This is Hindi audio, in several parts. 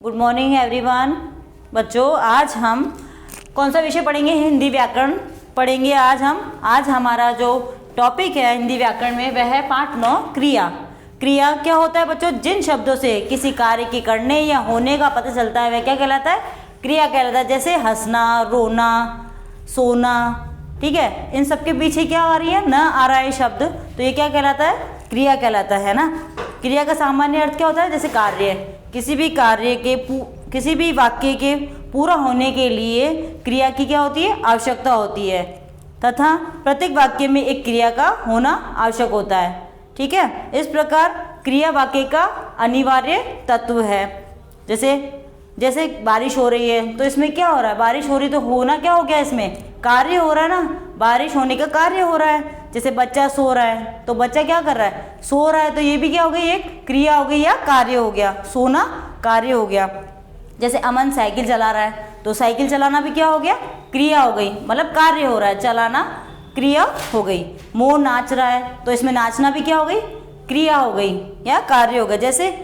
Good morning everyone. बच्चों, आज हम कौन सा विषय पढ़ेंगे? हिंदी व्याकरण पढ़ेंगे आज हमारा जो टॉपिक है हिंदी व्याकरण में वह है पाठ 9 क्रिया। क्रिया क्या होता है बच्चों? जिन शब्दों से किसी कार्य के करने या होने का पता चलता है वह क्या कहलाता है? क्रिया कहलाता है। जैसे हंसना, रोना, सोना, ठीक है, इन सब के पीछे क्या आ रही है? न आ रहा है शब्द, तो ये क्या कहलाता है? क्रिया कहलाता है ना। क्रिया का सामान्य अर्थ क्या होता है? जैसे कार्य, किसी भी कार्य के किसी भी वाक्य के पूरा होने के लिए क्रिया की क्या होती है? आवश्यकता होती है, तथा प्रत्येक वाक्य में एक क्रिया का होना आवश्यक होता है। ठीक है, इस प्रकार क्रिया वाक्य का अनिवार्य तत्व है। जैसे बारिश हो रही है तो इसमें क्या हो रहा है? बारिश हो रही तो होना क्या हो गया? इसमें कार्य हो रहा है ना, बारिश होने का कार्य हो रहा है। जैसे बच्चा सो रहा है तो बच्चा क्या कर रहा है? सो रहा है, तो ये भी क्या हो गई? एक क्रिया हो गई या कार्य हो गया। सोना कार्य हो गया। जैसे अमन साइकिल चला रहा है तो साइकिल चलाना भी क्या हो गया? क्रिया हो गई, मतलब कार्य हो रहा है, चलाना क्रिया हो गई। मोर नाच रहा है तो इसमें नाचना भी क्या हो गई? क्रिया हो गई या कार्य हो गया। जैसे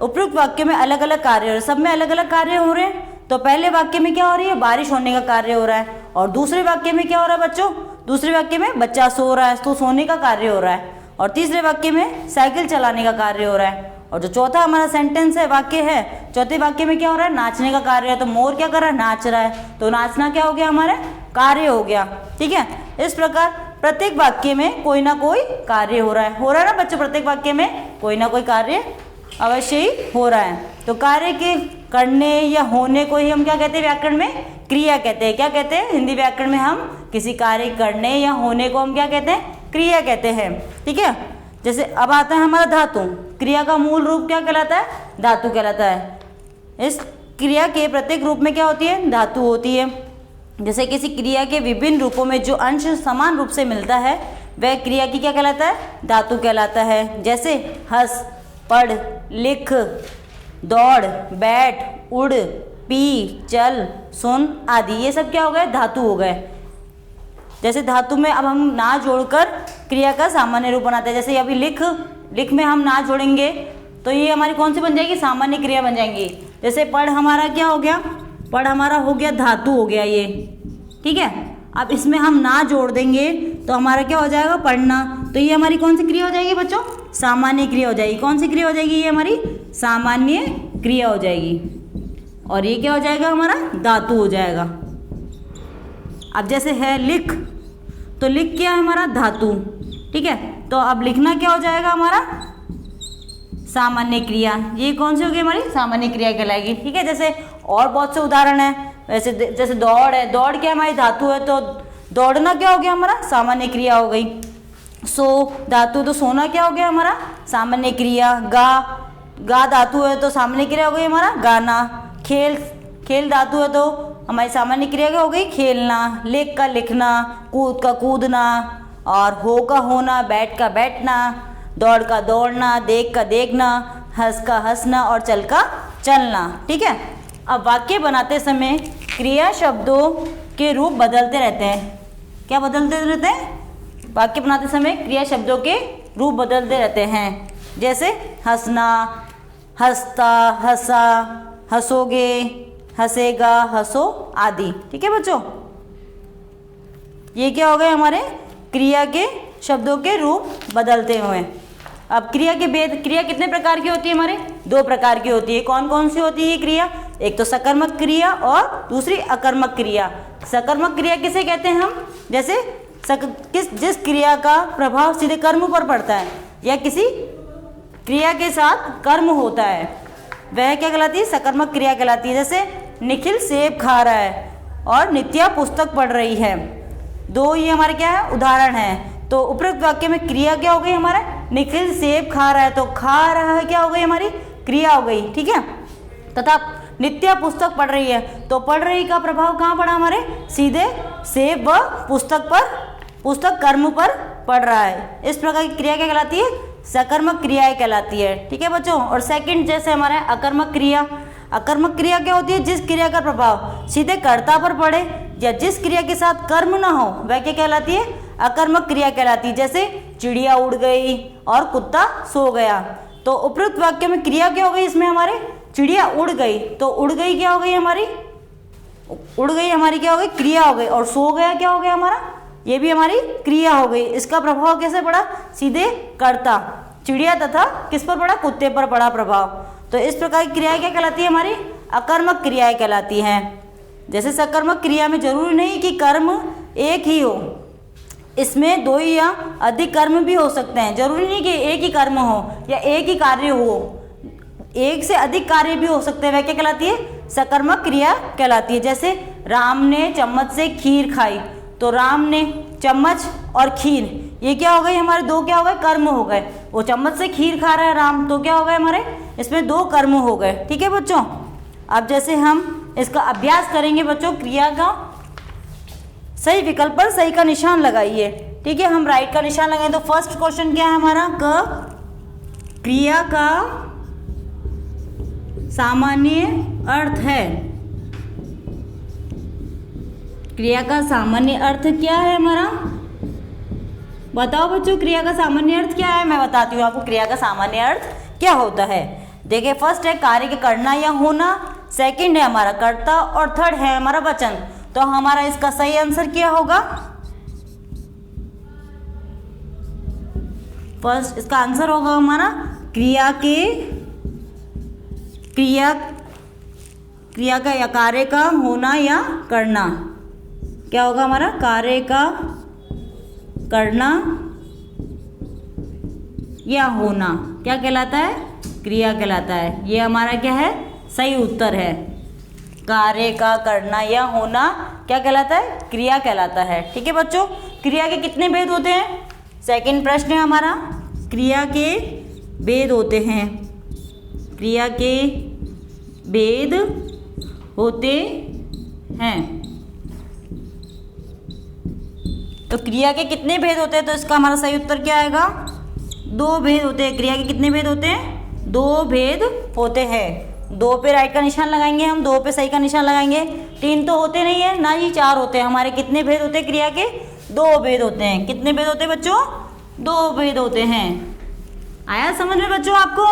उपयुक्त वाक्य में अलग अलग कार्य हो रहे हैं, सब में अलग अलग कार्य हो रहे हैं। तो पहले वाक्य में क्या हो रही है? बारिश होने का कार्य हो रहा है, और दूसरे वाक्य में क्या हो रहा है बच्चों? दूसरे वाक्य में बच्चा सो रहा है तो सोने का कार्य हो रहा है, और तीसरे वाक्य में साइकिल चलाने का कार्य हो रहा है। और जो चौथा हमारा सेंटेंस है, वाक्य है, चौथे वाक्य में क्या हो रहा है? नाचने का कार्य है। तो मोर क्या कर रहा है? नाच रहा है, तो नाचना क्या हो गया? हमारा कार्य हो गया। ठीक है, इस प्रकार प्रत्येक वाक्य में कोई ना कोई कार्य हो रहा है ना बच्चों? प्रत्येक वाक्य में कोई ना कोई कार्य अवश्य ही हो रहा है। तो कार्य के करने या होने को ही हम क्या कहते हैं व्याकरण में? क्रिया कहते हैं। क्या कहते हैं? हिंदी व्याकरण में हम किसी कार्य करने या होने को हम क्या कहते हैं? क्रिया कहते हैं। ठीक है, जैसे अब आता है हमारा धातु। क्रिया का मूल रूप क्या कहलाता है? धातु कहलाता है। इस क्रिया के प्रत्येक रूप में क्या होती है? धातु होती है। जैसे किसी क्रिया के विभिन्न रूपों में जो अंश समान रूप से मिलता है वह क्रिया की क्या कहलाता है? धातु कहलाता है। जैसे हंस, पढ़, लिख, दौड़, बैठ, उड़, पी, चल, सुन आदि, ये सब क्या हो गए? धातु हो गए। जैसे धातु में अब हम ना जोड़कर क्रिया का सामान्य रूप बनाते हैं। जैसे अभी लिख में हम ना जोड़ेंगे तो ये हमारी कौन सी बन जाएगी? सामान्य क्रिया बन जाएंगी। जैसे पढ़ हमारा क्या हो गया? पढ़ हमारा हो गया धातु हो गया ये। ठीक है, अब इसमें हम ना जोड़ देंगे तो हमारा क्या हो जाएगा? पढ़ना। तो ये हमारी कौन सी क्रिया हो जाएगी बच्चों? सामान्य क्रिया हो जाएगी। कौन सी क्रिया हो जाएगी? ये हमारी सामान्य क्रिया हो जाएगी। और ये क्या हो जाएगा? हमारा धातु हो जाएगा। अब जैसे है लिख, तो लिख क्या है? हमारा धातु। ठीक है, तो अब लिखना क्या हो जाएगा? हमारा सामान्य क्रिया। ये कौन सी होगी? हमारी सामान्य क्रिया कहलाएगी। ठीक है, जैसे और बहुत से उदाहरण है। वैसे जैसे दौड़ है, दौड़ क्या हमारी धातु है, तो दौड़ना क्या हो गया? हमारा सामान्य क्रिया हो गई। सो धातु, तो सोना क्या हो गया? हमारा सामान्य क्रिया। गा धातु है तो सामान्य क्रिया हो गई हमारा गाना। खेल धातु है तो हमारी सामान्य क्रिया क्या हो गई? खेलना। लिख का लिखना, कूद का कूदना, और हो का होना, बैठ का बैठना, दौड़ का दौड़ना, देख का देखना, हंस का हंसना, और चल का चलना। ठीक है, अब वाक्य बनाते समय क्रिया शब्दों के रूप बदलते रहते हैं। क्या बदलते रहते हैं? वाक्य बनाते समय क्रिया शब्दों के रूप बदलते रहते हैं। जैसे हंसना, हंसता, हंसा, हंसोगे, हंसेगा, हंसो आदि। ठीक है बच्चों, ये क्या हो गए? हमारे क्रिया के शब्दों के रूप बदलते हुए। अब क्रिया के भेद, क्रिया कितने प्रकार की होती है? हमारे 2 प्रकार की होती है। कौन कौन सी होती है ये क्रिया? एक तो सकर्मक क्रिया और दूसरी अकर्मक क्रिया। सकर्मक क्रिया किसे कहते हैं हम? जैसे जिस क्रिया का प्रभाव सीधे कर्म पर पड़ता है या किसी क्रिया के साथ कर्म होता है, वह क्या कहलाती है? सकर्मक क्रिया कहलाती है। जैसे निखिल सेब खा रहा है और नित्या पुस्तक पढ़ रही है। 2 ये हमारे क्या है? उदाहरण है। तो उपरोक्त वाक्य में क्रिया क्या हो गई? हमारा निखिल सेब खा रहा है, तो खा रहा है क्या हो गई? हमारी क्रिया हो गई। ठीक है, तथा नित्या पुस्तक पढ़ रही है, तो पढ़ रही का प्रभाव कहाँ पड़ा? हमारे सीधे सेब व पुस्तक पर, पुस्तक कर्म पर पड़ रहा है। इस प्रकार की क्रिया क्या कहलाती है? सकर्मक क्रियाएं कहलाती है। ठीक है बच्चों, और सेकंड जैसे हमारा अकर्मक क्रिया। अकर्मक क्रिया क्या होती है? जिस क्रिया का प्रभाव सीधे कर्ता पर पड़े या जिस क्रिया के साथ कर्म ना हो वह क्या कहलाती है? अकर्मक क्रिया कहलाती है। जैसे चिड़िया उड़ गई और कुत्ता सो गया। तो उपरोक्त वाक्य में क्रिया क्या हो गई? इसमें हमारे चिड़िया उड़ गई, तो उड़ गई क्या हो गई हमारी, उड़ गई हमारी क्या हो गई, क्रिया हो गई। और सो गया क्या हो गया हमारा, ये भी हमारी क्रिया हो गई। इसका प्रभाव कैसे पड़ा, सीधे कर्ता चिड़िया तथा किस पर पड़ा, कुत्ते पर पड़ा प्रभाव। तो इस प्रकार की क्रियाएं क्या कहलाती है, हमारी अकर्मक क्रियाएं कहलाती हैं। जैसे सकर्मक क्रिया में जरूरी नहीं कि कर्म एक ही हो, इसमें दो या अधिक कर्म भी हो सकते हैं। जरूरी नहीं कि एक ही कर्म हो या एक ही कार्य हो, एक से अधिक कार्य भी हो सकते हैं। वह क्या कहलाती है, सकर्मक क्रिया कहलाती है। जैसे राम ने चम्मच से खीर खाई, तो राम ने चम्मच और खीर, ये क्या हो गई हमारे, दो क्या हो गए, कर्म हो गए। वो चम्मच से खीर खा रहा है राम, तो क्या हो गए हमारे, इसमें दो कर्म हो गए। ठीक है बच्चों, अब जैसे हम इसका अभ्यास करेंगे बच्चों, क्रिया का सही विकल्प पर सही का निशान लगाइए। ठीक है, हम राइट का निशान लगाएं। तो फर्स्ट क्वेश्चन क्या है हमारा, क्रिया का सामान्य अर्थ है। क्रिया का सामान्य अर्थ क्या है हमारा, बताओ बच्चों, क्रिया का सामान्य अर्थ क्या है। मैं बताती हूँ आपको क्रिया का सामान्य अर्थ क्या होता है। देखिए, फर्स्ट है कार्य के करना या होना, सेकंड है हमारा कर्ता, और थर्ड है हमारा वचन। तो हमारा इसका सही आंसर क्या होगा, फर्स्ट इसका आंसर होगा हमारा क्रिया का या कार्य का होना या करना। क्या होगा हमारा, कार्य का करना या होना क्या कहलाता है, क्रिया कहलाता है। ये हमारा क्या है, सही उत्तर है। कार्य का करना या होना क्या कहलाता है, क्रिया कहलाता है। ठीक है बच्चों, क्रिया के कितने भेद होते हैं, सेकंड प्रश्न है हमारा, क्रिया के भेद होते हैं। क्रिया के भेद होते हैं, तो क्रिया के कितने भेद होते हैं, तो इसका हमारा सही उत्तर क्या आएगा, दो भेद होते हैं। क्रिया के कितने भेद होते हैं, दो भेद होते हैं। दो पे राइट का निशान लगाएंगे हम, दो पे सही का निशान लगाएंगे। तीन तो होते नहीं है ना ही चार होते हैं। हमारे कितने भेद होते हैं क्रिया के, दो भेद होते हैं। कितने भेद होते हैं बच्चों, दो भेद होते हैं। आया समझ में बच्चों आपको।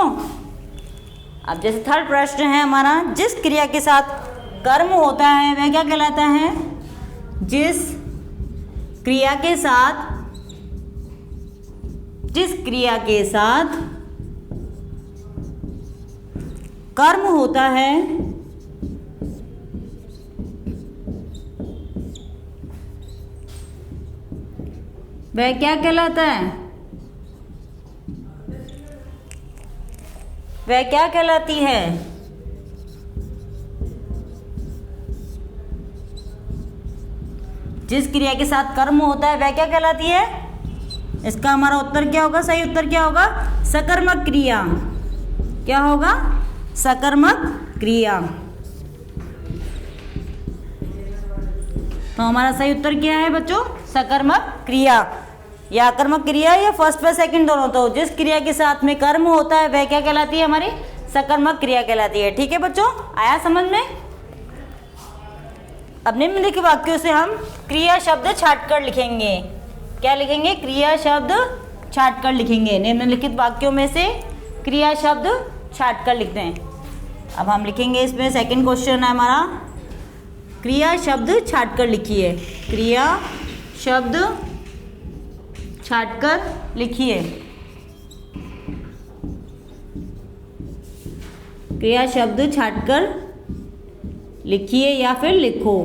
अब जैसे थर्ड प्रश्न है हमारा, जिस क्रिया के साथ कर्म होता है वह क्या कहलाता है, जिस क्रिया के साथ कर्म होता है वह क्या कहलाता है, वह क्या कहलाती है, जिस क्रिया के साथ कर्म होता है वह क्या कहलाती है। इसका हमारा उत्तर क्या होगा, सही उत्तर क्या होगा, सकर्मक क्रिया। क्या होगा, सकर्मक क्रिया। तो हमारा सही उत्तर क्या है बच्चों, सकर्मक क्रिया या अकर्मक क्रिया, या फर्स्ट व सेकंड दोनों। तो जिस क्रिया के साथ में कर्म होता है वह क्या कहलाती है, हमारी सकर्मक क्रिया कहलाती है। ठीक है बच्चों, आया समझ में। अब निम्नलिखित वाक्यों से हम क्रिया शब्द छाटकर लिखेंगे। क्या लिखेंगे, क्रिया शब्द छाटकर लिखेंगे। निम्नलिखित वाक्यों में से क्रिया शब्द छाटकर लिखते हैं। अब हम लिखेंगे, इसमें सेकंड क्वेश्चन है हमारा, क्रिया शब्द छाटकर लिखिए। क्रिया शब्द छाटकर लिखिए। क्रिया शब्द छाटकर लिखिए या फिर लिखो।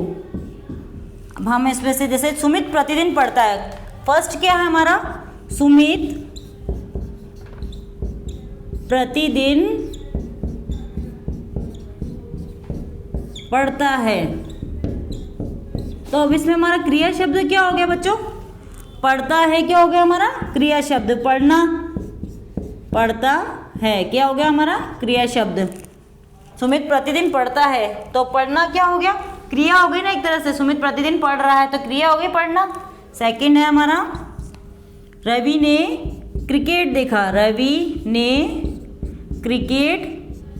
अब हम इसमें से, जैसे सुमित प्रतिदिन पढ़ता है, फर्स्ट क्या है हमारा, सुमित प्रतिदिन पढ़ता है। तो अब इसमें हमारा क्रिया शब्द क्या हो गया बच्चों, पढ़ता है क्या हो गया हमारा, क्रिया शब्द। पढ़ना, पढ़ता है क्या हो गया हमारा, क्रिया शब्द। सुमित प्रतिदिन पढ़ता है, तो पढ़ना क्या हो गया, क्रिया हो गई ना एक तरह से। सुमित प्रतिदिन पढ़ रहा है तो क्रिया हो गई पढ़ना। सेकंड है हमारा, रवि ने क्रिकेट देखा। रवि ने क्रिकेट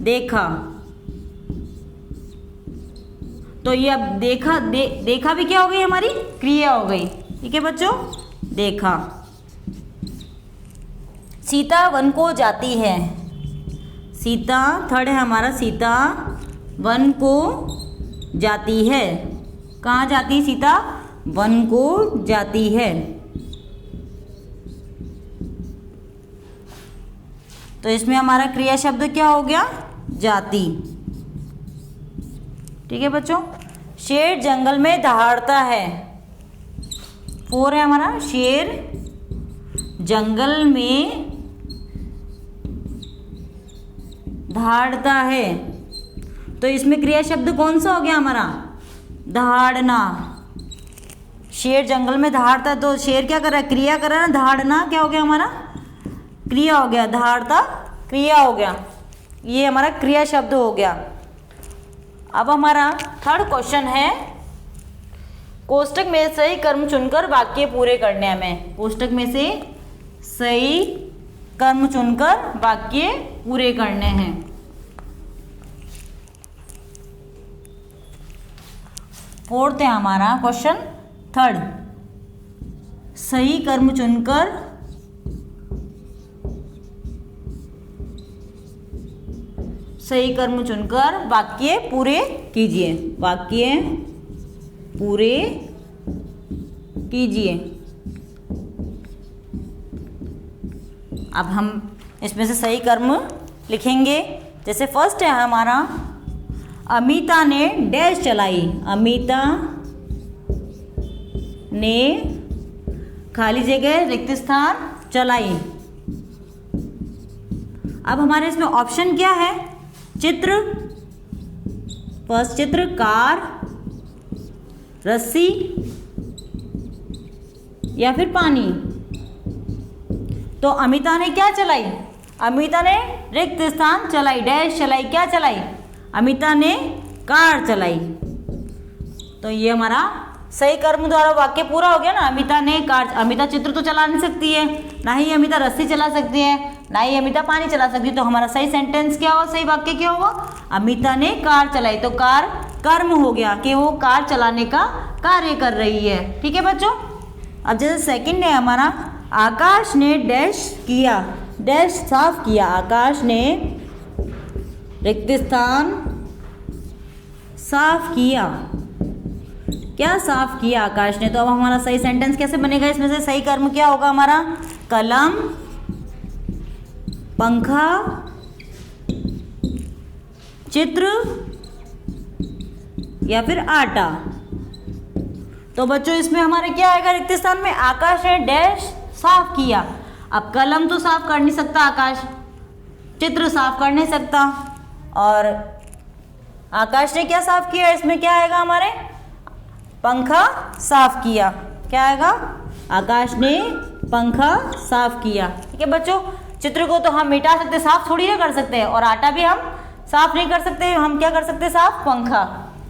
देखा, तो ये अब देखा, देखा भी क्या हो गई हमारी, क्रिया हो गई। ठीक है बच्चों, देखा। सीता वन को जाती है। सीता, थर्ड है हमारा सीता वन को जाती है। कहाँ जाती है सीता? वन को जाती है। तो इसमें हमारा क्रिया शब्द क्या हो गया? जाती। ठीक है बच्चों। शेर जंगल में दहाड़ता है। 4 है हमारा, शेर जंगल में दहाड़ता है। तो इसमें क्रिया शब्द कौन सा हो गया हमारा? दहाड़ना। शेर जंगल में दहाड़ता, तो शेर क्या कर रहा है? क्रिया कर रहा है ना, दहाड़ना क्या हो गया हमारा? क्रिया हो गया, दहाड़ता क्रिया हो गया। ये हमारा क्रिया शब्द हो गया। अब हमारा थर्ड क्वेश्चन है, कोष्टक में सही कर्म चुनकर वाक्य पूरे करने हैं हमें। कोष्टक में से सही कर्म चुनकर वाक्य पूरे करने हैं। फोर्थ है हमारा क्वेश्चन, थर्ड, सही कर्म चुनकर वाक्य पूरे कीजिए। वाक्य पूरे कीजिए। अब हम इसमें से सही कर्म लिखेंगे। जैसे फर्स्ट है हमारा, अमिता ने डैश चलाई। अमिता ने खाली जगह रिक्त स्थान चलाई। अब हमारे इसमें ऑप्शन क्या है? चित्र, फर्स्ट चित्र, कार, रस्सी या फिर पानी। तो अमिता ने क्या चलाई? अमिता ने रिक्त स्थान चलाई, डैश चलाई, क्या चलाई? अमिता ने कार चलाई। तो ये हमारा सही कर्म द्वारा वाक्य पूरा हो गया ना। अमिता ने कार, अमिता चित्र तो चला नहीं सकती है, ना ही अमिता रस्सी चला सकती है, ना ही अमिता पानी चला सकती है। तो हमारा सही सेंटेंस क्या होगा? सही वाक्य क्या होगा? अमिता ने कार चलाई। तो कार कर्म हो गया कि वो कार चलाने का कार्य कर रही है। ठीक है बच्चों। अब जैसे सेकंड है हमारा, आकाश ने डैश किया, डैश साफ किया। आकाश ने रिक्त स्थान साफ किया। क्या साफ किया आकाश ने? तो अब हमारा सही सेंटेंस कैसे बनेगा? इसमें से सही कर्म क्या होगा हमारा? कलम, पंखा, चित्र या फिर आटा। तो बच्चों इसमें हमारे क्या आएगा? रिक्त स्थान में आकाश ने डैश साफ किया। अब कलम तो साफ कर नहीं सकता आकाश, चित्र साफ कर नहीं सकता, और आकाश ने क्या साफ किया? इसमें क्या आएगा हमारे? पंखा साफ किया। क्या आएगा? आकाश ने पंखा साफ किया। ठीक है बच्चों। चित्र को तो हम मिटा सकते, साफ थोड़ी ना कर सकते हैं, और आटा भी हम साफ नहीं कर सकते। हम क्या कर सकते? साफ पंखा।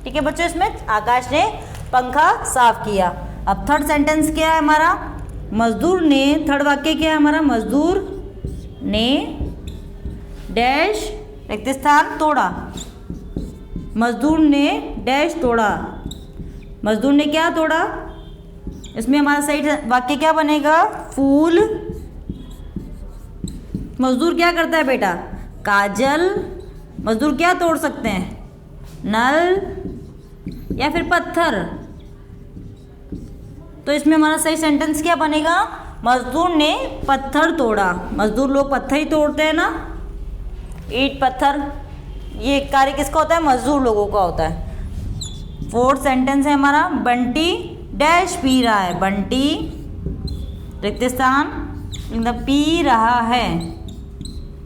ठीक है बच्चों। इसमें आकाश ने पंखा साफ किया। अब थर्ड सेंटेंस क्या है हमारा? मजदूर ने, थर्ड वाक्य क्या है हमारा? मजदूर ने डैश रिक्त स्थान तोड़ा। मजदूर ने डैश तोड़ा। मजदूर ने क्या तोड़ा? इसमें हमारा सही वाक्य क्या बनेगा? फूल। मजदूर क्या करता है बेटा? काजल। मजदूर क्या तोड़ सकते हैं? नल या फिर पत्थर। तो इसमें हमारा सही सेंटेंस क्या बनेगा? मजदूर ने पत्थर तोड़ा। मजदूर लोग पत्थर ही तोड़ते हैं ना, ईंट पत्थर। ये कार्य किसका होता है? मजदूर लोगों का होता है। फोर्थ सेंटेंस है हमारा, बंटी डैश पी रहा है। बंटी रिक्त स्थान मतलब पी रहा है।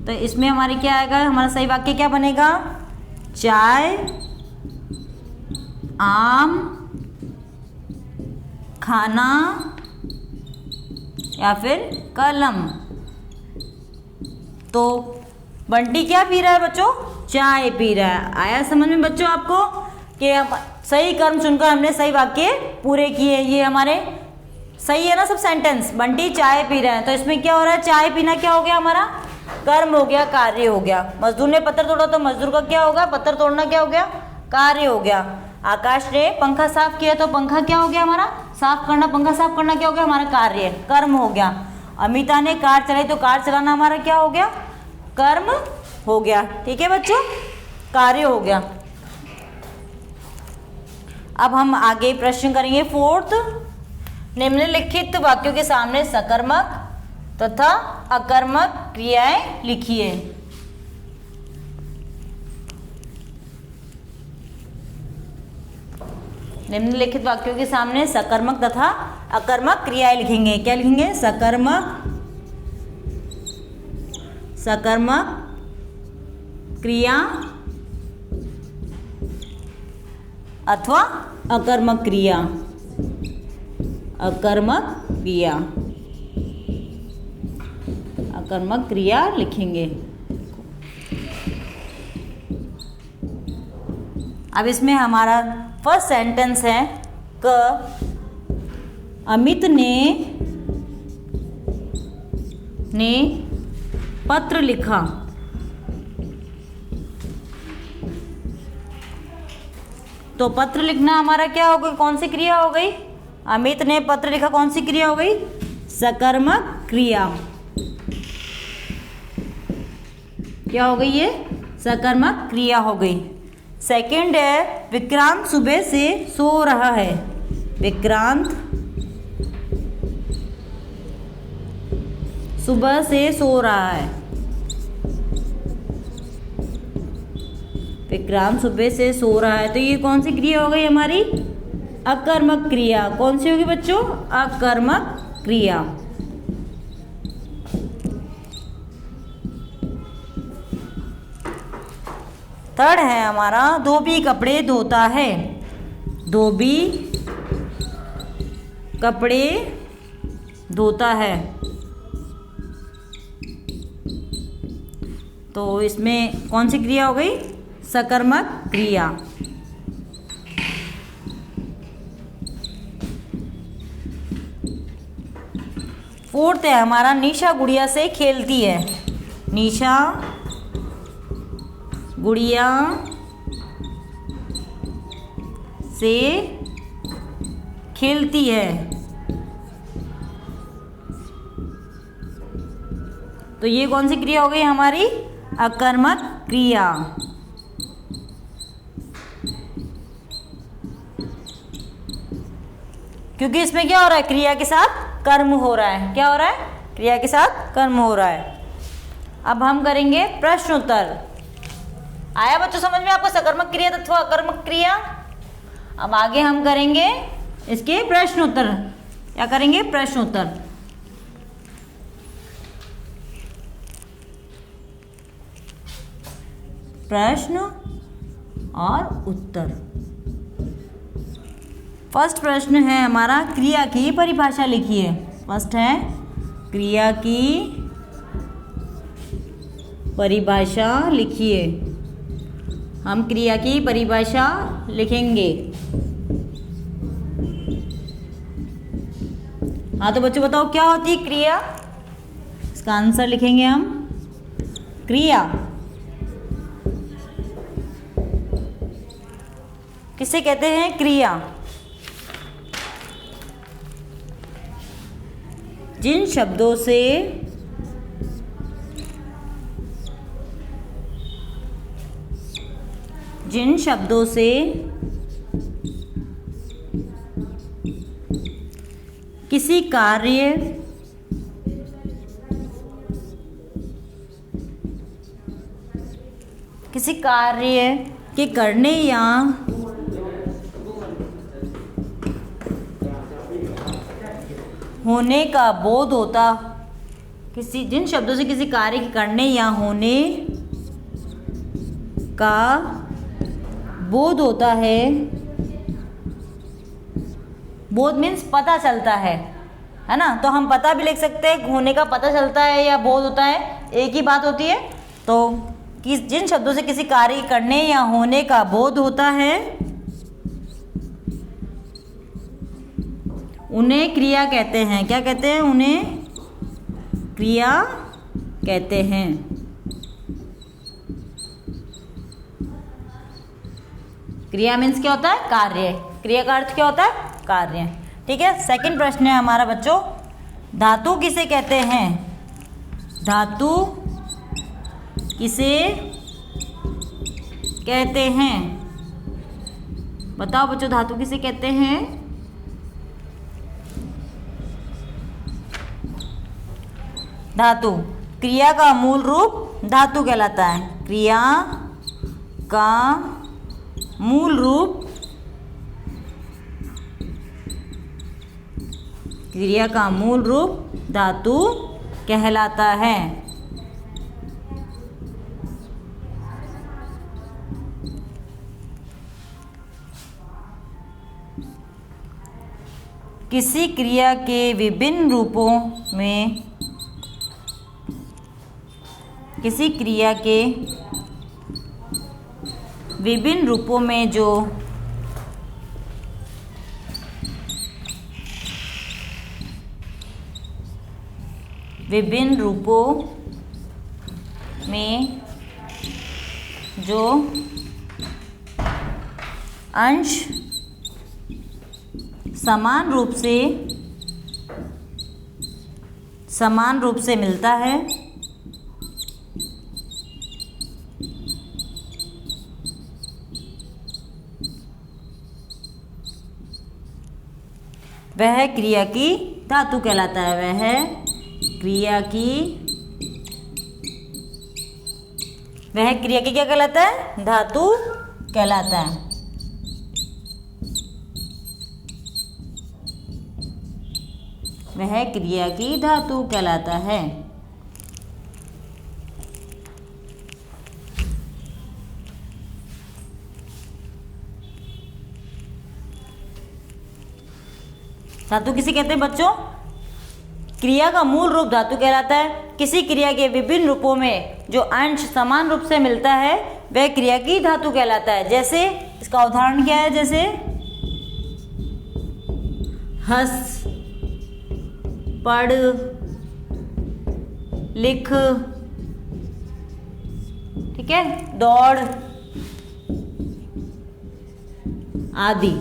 तो इसमें हमारे क्या आएगा? हमारा सही वाक्य क्या बनेगा? चाय, आम, खाना या फिर कलम। तो बंटी क्या पी रहा है बच्चों? चाय पी रहा है। आया समझ में बच्चों आपको कि सही कर्म चुनकर हमने सही वाक्य पूरे किए। ये हमारे सही है ना सब सेंटेंस। बंटी चाय पी रहा है, तो इसमें क्या हो रहा है? चाय पीना क्या हो गया हमारा? कर्म हो गया, कार्य हो गया। मजदूर ने पत्थर तोड़ा, तो मजदूर का क्या होगा? पत्थर तोड़ना क्या हो गया? कार्य हो गया। आकाश ने पंखा साफ किया, तो पंखा क्या हो गया हमारा? साफ करना। पंखा साफ करना क्या हो गया? हमारा कार्य, कर्म हो गया। अमिता ने कार चलाई, तो कार चलाना हमारा क्या हो गया? कर्म हो गया। ठीक है बच्चों, कार्य हो गया। अब हम आगे प्रश्न करेंगे। फोर्थ, निम्नलिखित वाक्यों के सामने सकर्मक तथा अकर्मक क्रियाएं लिखिए। निम्नलिखित वाक्यों के सामने सकर्मक तथा अकर्मक क्रियाएं लिखेंगे। क्या लिखेंगे? सकर्मक क्रिया अथवा अकर्मक क्रिया। अकर्मक क्रिया लिखेंगे। अब इसमें हमारा फर्स्ट सेंटेंस है क अमित ने पत्र लिखा। तो पत्र लिखना हमारा क्या हो गई? कौन सी क्रिया हो गई? अमित ने पत्र लिखा, कौन सी क्रिया हो गई? सकर्मक क्रिया। क्या हो गई ये? सकर्मक क्रिया हो गई। सेकंड है विक्रांत सुबह से सो रहा है। विक्रांत सुबह से सो रहा है। विक्रांत सुबह से सो रहा है। तो ये कौन सी क्रिया हो गई हमारी? अकर्मक क्रिया। कौन सी होगी बच्चों? अकर्मक क्रिया। थर्ड है हमारा धोबी कपड़े धोता है। धोबी कपड़े धोता है। तो इसमें कौन सी क्रिया हो गई? सकर्मक क्रिया। फोर्थ है हमारा निशा गुड़िया से खेलती है। निशा गुड़िया से खेलती है। तो ये कौन सी क्रिया हो गई हमारी? अकर्मक क्रिया। क्योंकि इसमें क्या हो रहा है? क्रिया के साथ कर्म हो रहा है। क्या हो रहा है? क्रिया के साथ कर्म हो रहा है। अब हम करेंगे प्रश्नोत्तर। आया बच्चों समझ में आपको सकर्मक क्रिया तथा अकर्मक क्रिया? अब आगे हम करेंगे इसके प्रश्नोत्तर। क्या करेंगे? प्रश्नोत्तर। प्रश्न और उत्तर। फर्स्ट प्रश्न है हमारा क्रिया की परिभाषा लिखिए। फर्स्ट है क्रिया की परिभाषा लिखिए। हम क्रिया की परिभाषा लिखेंगे। हाँ तो बच्चों बताओ क्या होती है क्रिया? इसका आंसर लिखेंगे हम। क्रिया किसे कहते हैं? क्रिया जिन शब्दों से किसी कार्य के करने या होने का बोध होता। जिन शब्दों से किसी कार्य के करने या होने का बोध होता है। बोध मीन्स पता चलता है ना? तो हम पता भी लिख सकते हैं, होने का पता चलता है या बोध होता है, एक ही बात होती है। तो जिन शब्दों से किसी कार्य करने या होने का बोध होता है उन्हें क्रिया कहते हैं। क्या कहते हैं? उन्हें क्रिया कहते हैं। क्रिया मीन्स क्या होता है? कार्य। क्रिया का अर्थ क्या होता है? कार्य। ठीक है। सेकंड प्रश्न है हमारा बच्चों, धातु किसे कहते हैं? धातु किसे कहते हैं? बताओ बच्चों, धातु किसे कहते हैं? धातु। क्रिया का मूल रूप धातु कहलाता है। क्रिया का मूल रूप, क्रिया का मूल रूप धातु कहलाता है। किसी क्रिया के विभिन्न रूपों में, किसी क्रिया के विभिन्न रूपों में जो विभिन्न रूपों में जो अंश समान रूप से मिलता है, वह क्रिया की धातु कहलाता है। वह क्रिया की क्या कहलाता है? धातु कहलाता है। वह क्रिया की धातु कहलाता है। धातु किसे कहते हैं बच्चों? क्रिया का मूल रूप धातु कहलाता है। किसी क्रिया के विभिन्न रूपों में जो अंश समान रूप से मिलता है वह क्रिया की धातु कहलाता है। जैसे इसका उदाहरण क्या है? जैसे हंस, पढ़, लिख, ठीक है, दौड़ आदि।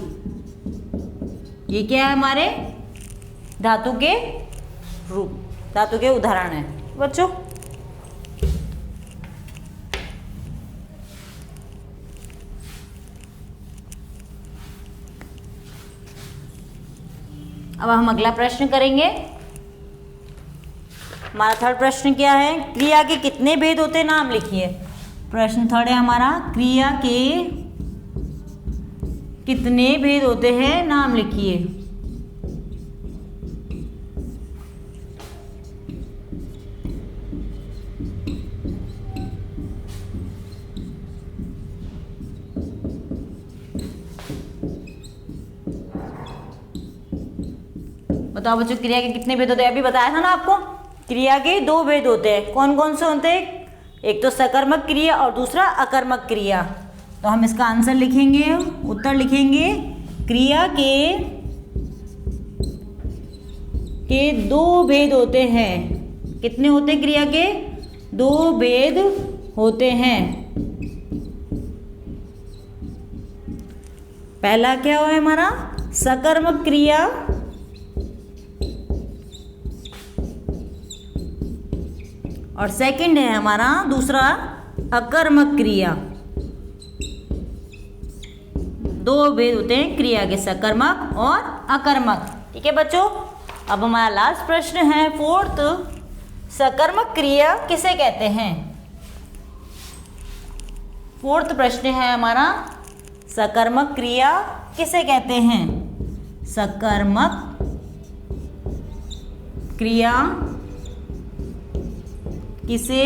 ये क्या है? हमारे धातु के रूप, धातु के उदाहरण है बच्चों। अब हम अगला प्रश्न करेंगे। हमारा थर्ड प्रश्न क्या है? क्रिया के कितने भेद होते हैं, नाम लिखिए। प्रश्न थर्ड है हमारा, क्रिया के कितने भेद होते हैं, नाम लिखिए। बताओ बच्चों, क्रिया के कितने भेद होते हैं? अभी बताया था ना आपको, क्रिया के दो भेद होते हैं। कौन कौन से होते हैं? एक तो सकर्मक क्रिया और दूसरा अकर्मक क्रिया। तो हम इसका आंसर लिखेंगे, उत्तर लिखेंगे। क्रिया के दो भेद होते हैं। कितने होते हैं? क्रिया के दो भेद होते हैं। पहला क्या है हमारा? सकर्मक क्रिया, और सेकंड है हमारा दूसरा अकर्मक क्रिया। दो भेद होते हैं क्रिया के, सकर्मक और अकर्मक। ठीक है बच्चों, अब हमारा लास्ट प्रश्न है फोर्थ, सकर्मक क्रिया किसे कहते हैं? फोर्थ प्रश्न है हमारा, सकर्मक क्रिया किसे कहते हैं? सकर्मक क्रिया किसे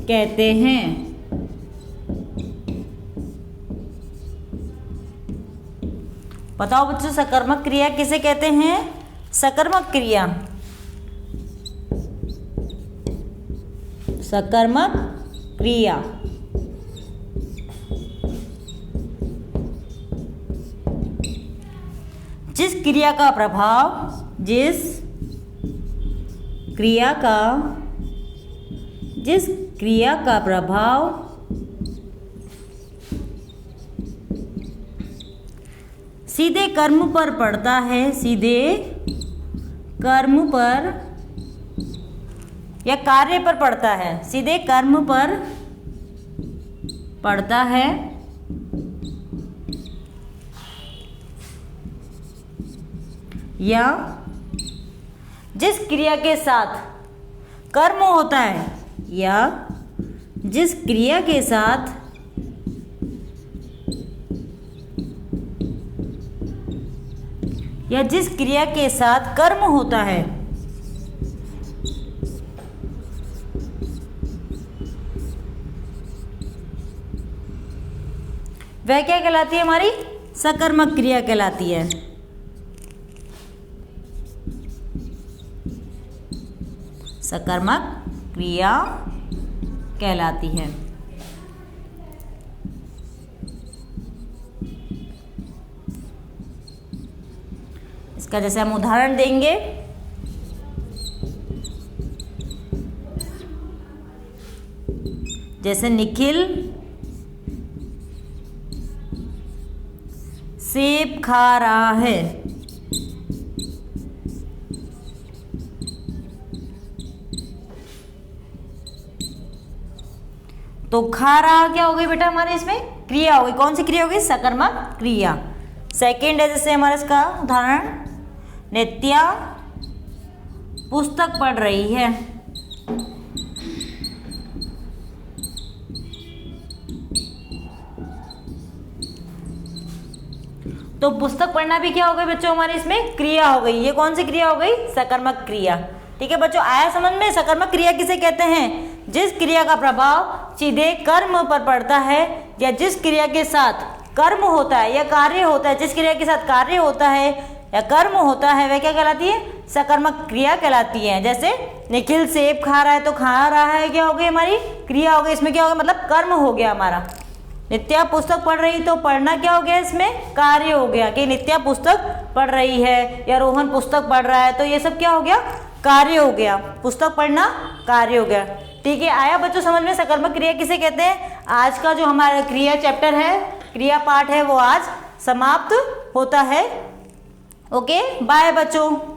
कहते हैं? बताओ बच्चों, सकर्मक क्रिया किसे कहते हैं? सकर्मक क्रिया, सकर्मक क्रिया जिस क्रिया का प्रभाव, जिस क्रिया का प्रभाव सीधे कर्म पर पड़ता है, सीधे कर्म पर या कार्य पर पड़ता है, सीधे कर्म पर पड़ता है या जिस क्रिया के साथ कर्म होता है, या जिस क्रिया के साथ कर्म होता है वह क्या कहलाती है? हमारी सकर्मक क्रिया कहलाती है। सकर्मक क्रिया कहलाती है। इसका जैसे हम उदाहरण देंगे, जैसे निखिल सेब खा रहा है, तो खा रहा क्या हो गई बेटा? हमारे इसमें क्रिया हो गई। कौन सी क्रिया हो गई? सकर्मक क्रिया। सेकंड है जैसे हमारे इसका उदाहरण, नित्या पुस्तक पढ़ रही है, तो पुस्तक पढ़ना भी क्या हो गई बच्चों? हमारे इसमें क्रिया हो गई। ये कौन सी क्रिया हो गई? सकर्मक क्रिया। ठीक है बच्चों, आया समझ में? सकर्मक क्रिया किसे कहते हैं? जिस क्रिया का प्रभाव सीधे कर्म पर पड़ता है या जिस क्रिया के साथ कर्म होता है या कार्य होता है, जिस क्रिया के साथ कार्य होता है या कर्म होता है, वह क्या कहलाती है? सकर्मक क्रिया कहलाती है। जैसे निखिल सेब खा रहा है, तो खा रहा है क्या हो गई? हमारी क्रिया हो गई। इसमें क्या हो गया? मतलब कर्म हो गया हमारा। नित्या पुस्तक पढ़ रही, तो पढ़ना क्या हो गया? इसमें कार्य हो गया कि नित्या पुस्तक पढ़ रही है या रोहन पुस्तक पढ़ रहा है, तो ये सब क्या हो गया? कार्य हो गया। पुस्तक पढ़ना कार्य हो गया। ठीक है, आया बच्चों समझ में? सकर्मक क्रिया किसे कहते हैं? आज का जो हमारा क्रिया चैप्टर है, क्रिया पाठ है, वो आज समाप्त होता है। ओके, बाय बच्चों।